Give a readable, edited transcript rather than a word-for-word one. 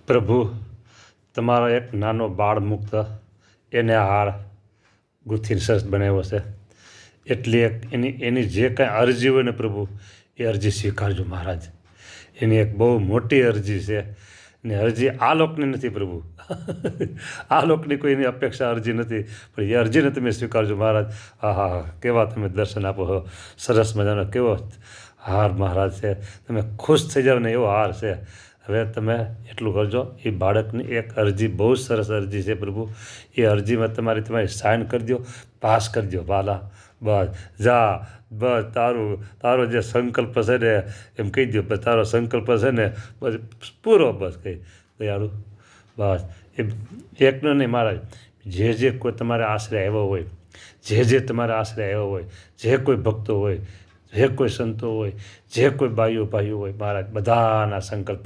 પ્રભુ, તમારો એક નાનો બાળ મુક્ત એને હાર ગૂંથીને સરસ બનાવ્યો છે. એટલી એક એની જે કાંઈ અરજી હોય ને પ્રભુ, એ અરજી સ્વીકારજો મહારાજ. એની એક બહુ મોટી અરજી છે ને અરજી આ લોકની નથી પ્રભુ. આ લોકની કોઈની અપેક્ષા અરજી નથી, પણ એ અરજીને તમે સ્વીકારજો મહારાજ. હા હા હા, કેવા તમે દર્શન આપો છો, સરસ મજાનો કેવો હાર મહારાજ છે. તમે ખુશ થઈ જાવ ને એવો હાર છે. હવે તમે એટલું કરજો, એ બાળકની એક અરજી બહુ સરસ અરજી છે પ્રભુ. એ અરજીમાં તમારી સાઇન કરી દો, પાસ કરી દો વાલા. બસ જા, બસ તારો જે સંકલ્પ છે ને એમ કહી દો, બસ તારો સંકલ્પ છે ને બસ પૂરો, બસ કહી દયાળુ. બસ એ એકનો નહીં મહારાજ, જે કોઈ તમારે આશરે આવ્યો હોય, જે તમારા આશરે આવ્યો હોય, જે કોઈ ભક્તો હોય, જે કોઈ સંતો હોય, જે કોઈ ભાઈઓ હોય મહારાજ, બધાના સંકલ્પ